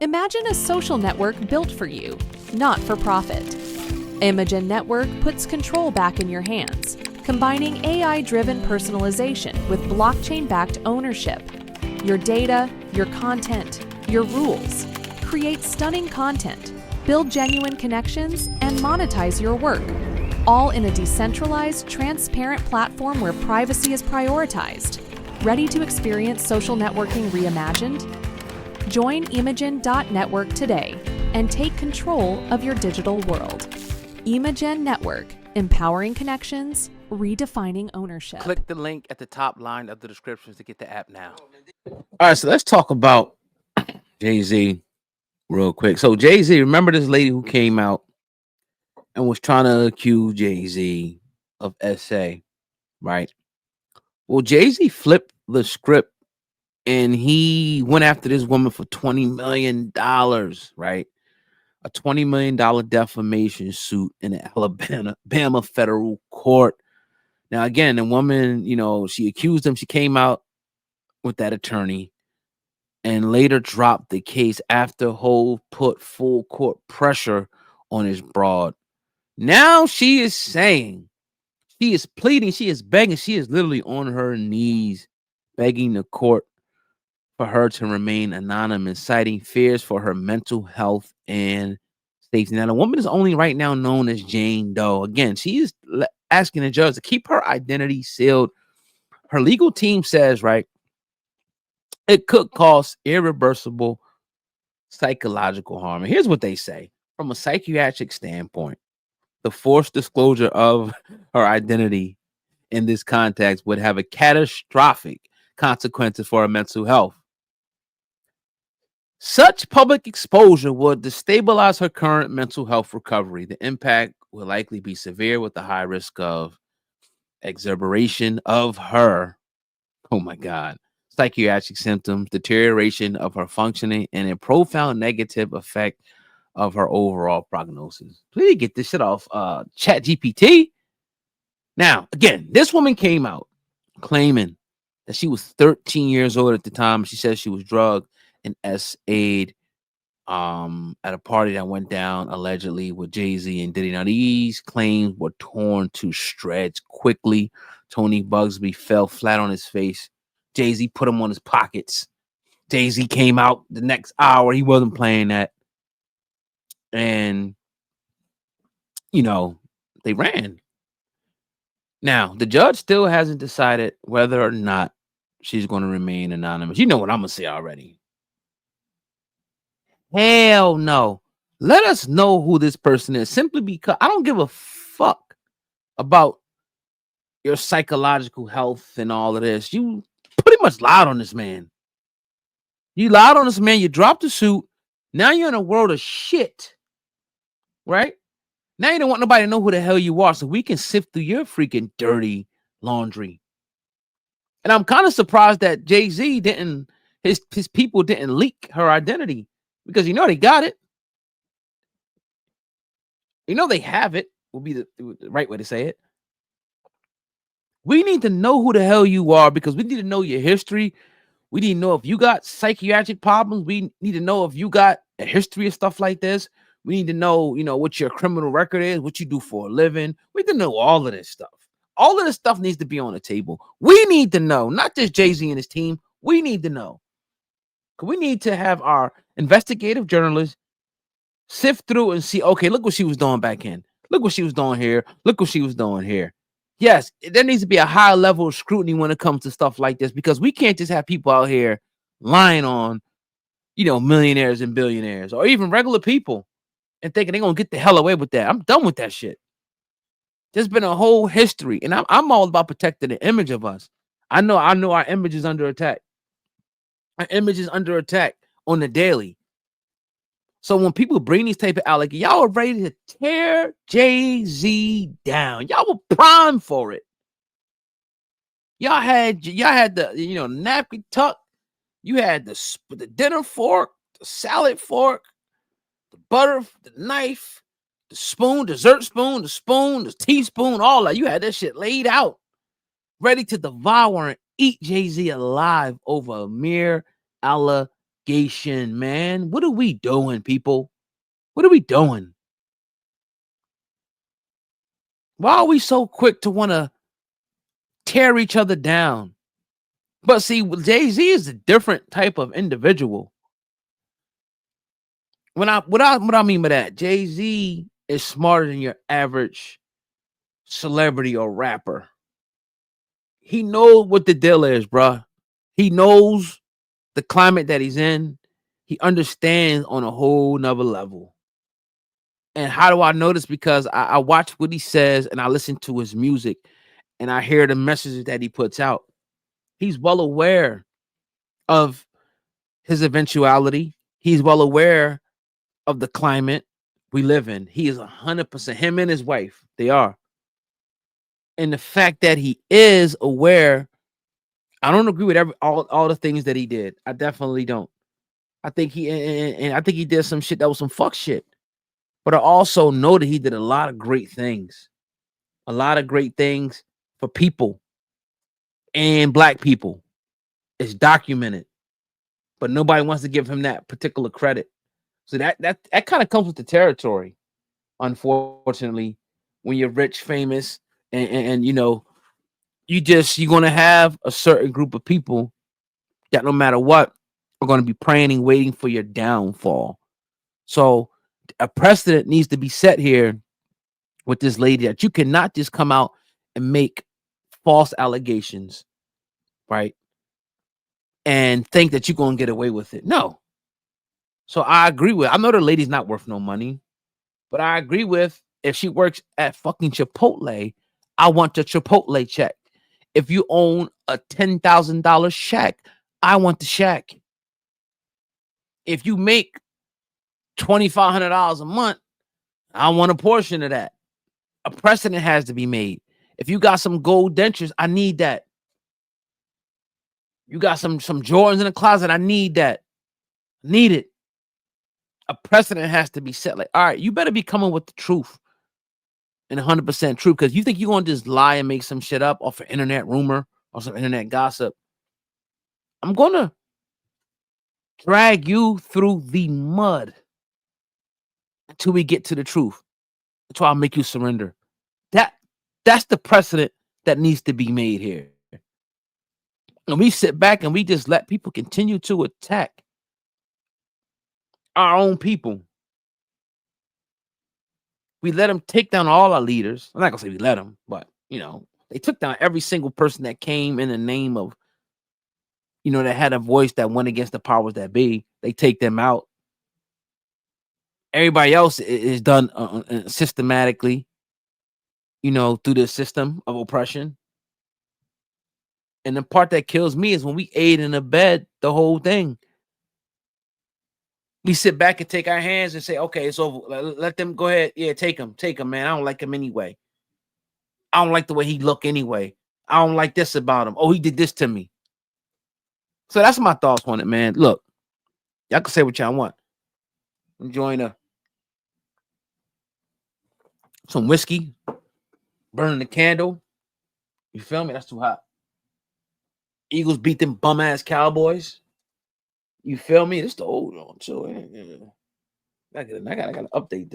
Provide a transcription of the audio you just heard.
Imagine a social network built for you, not for profit. Imagen Network puts control back in your hands, combining AI-driven personalization with blockchain-backed ownership. Your data, your content, your rules. Create stunning content, build genuine connections, and monetize your work, all in a decentralized, transparent platform where privacy is prioritized. Ready to experience social networking reimagined? Join Imagen.network today and take control of your digital world. Imagen Network, empowering connections, redefining ownership. Click the link at the top line of the descriptions to get the app now. All right, so let's talk about Jay-Z real quick. So Jay-Z, remember this lady who came out and was trying to accuse Jay-Z of SA, right? Well, Jay-Z flipped the script and he went after this woman for $20 million, right? A $20 million defamation suit in the Alabama federal court. Now, again, the woman, she accused him. She came out with that attorney and later dropped the case after Hove put full court pressure on his broad. Now she is saying, she is pleading, she is begging, she is literally on her knees begging the court for her to remain anonymous, citing fears for her mental health and safety. Now, the woman is only right now known as Jane Doe. Again, she is asking the judge to keep her identity sealed. Her legal team says, right, it could cause irreversible psychological harm. And here's what they say from a psychiatric standpoint: the forced disclosure of her identity in this context would have a catastrophic consequences for her mental health. Such public exposure would destabilize her current mental health recovery. The impact will likely be severe with the high risk of exacerbation of her, oh my God, psychiatric symptoms, deterioration of her functioning, and a profound negative effect of her overall prognosis. Please get this shit off Chat GPT. Now, again, this woman came out claiming that she was 13 years old at the time. She says she was drugged and SA'd at a party that went down allegedly with Jay-Z and Diddy. Now, these claims were torn to shreds quickly. Tony Bugsby fell flat on his face. Jay-Z put him on his pockets. Jay-Z came out the next hour. He wasn't playing that. And, they ran. Now, the judge still hasn't decided whether or not she's going to remain anonymous. You know what I'm going to say already. Hell no. Let us know who this person is, simply because I don't give a fuck about your psychological health and all of this. You pretty much lied on this man. You lied on this man. You dropped the suit. Now you're in a world of shit, right? Now you don't want nobody to know who the hell you are, so we can sift through your freaking dirty laundry. And I'm kind of surprised that Jay-Z didn't, his people didn't leak her identity, because they got it. They have it, will be the right way to say it. We need to know who the hell you are, because we need to know your history. We need to know if you got psychiatric problems. We need to know if you got a history of stuff like this. We need to know, what your criminal record is, what you do for a living. We need to know all of this stuff. All of this stuff needs to be on the table. We need to know, not just Jay-Z and his team. We need to know. We need to have our investigative journalists sift through and see, okay, look what she was doing back in. Look what she was doing here. Look what she was doing here. Yes, there needs to be a high level of scrutiny when it comes to stuff like this, because we can't just have people out here lying on, millionaires and billionaires, or even regular people, and thinking they're going to get the hell away with that. I'm done with that shit. There's been a whole history, and I'm all about protecting the image of us. I know our image is under attack. Our image is under attack on the daily. So when people bring these type of allegations, y'all are ready to tear Jay-Z down. Y'all were primed for it. Y'all had the napkin tuck. You had the dinner fork, the salad fork, the butter, the knife, the spoon, dessert spoon, the teaspoon, all that. You had that shit laid out, ready to devour and eat Jay-Z alive over a mere allegation. investigation, man. What are we doing, people? What are we doing? Why are we so quick to want to tear each other down? But see, Jay-Z is a different type of individual. What I mean by that, Jay-Z is smarter than your average celebrity or rapper. He knows what the deal is, bruh. He knows the climate that he's in. He understands on a whole nother level. And how do I know this? Because I watch what he says and I listen to his music and I hear the messages that he puts out. He's well aware of his eventuality. He's well aware of the climate we live in. He is 100%, him and his wife, they are. And the fact that he is aware, I don't agree with all the things that he did. I definitely don't. I think I think he did some shit that was some fuck shit. But I also know that he did a lot of great things. A lot of great things for people and black people. It's documented. But nobody wants to give him that particular credit. So that kind of comes with the territory, unfortunately, when you're rich, famous, and you know, you're gonna have a certain group of people that no matter what are gonna be praying and waiting for your downfall. So a precedent needs to be set here with this lady that you cannot just come out and make false allegations, right? And think that you're gonna get away with it. No. So I agree with, I know the lady's not worth no money, but I agree with, if she works at fucking Chipotle, I want the Chipotle check. If you own a $10,000 shack, I want the shack. If you make $2,500 a month, I want a portion of that. A precedent has to be made. If you got some gold dentures, I need that. You got some Jordans in the closet, I need that. Need it. A precedent has to be set. Like, all right, you better be coming with the truth and 100% truth, because you think you're going to just lie and make some shit up off an internet rumor or some internet gossip. I'm going to drag you through the mud until we get to the truth. That's why I'll make you surrender. That's the precedent that needs to be made here. And we sit back and we just let people continue to attack our own people. We let them take down all our leaders. I'm not gonna say we let them, but you know, they took down every single person that came in the name of, you know, that had a voice that went against the powers that be. They take them out. Everybody else is done systematically, you know, through the system of oppression. And the part that kills me is when we aid and abet the whole thing. We sit back and take our hands and say, okay, it's over. Let them go ahead. Yeah, take him, man. I don't like him anyway. I don't like the way he look anyway. I don't like this about him. Oh, he did this to me. So that's my thoughts on it, man. Look, y'all can say what y'all want. Enjoying some whiskey, burning the candle. You feel me? That's too hot. Eagles beat them bum ass Cowboys. You feel me? This the old one too. I gotta update this.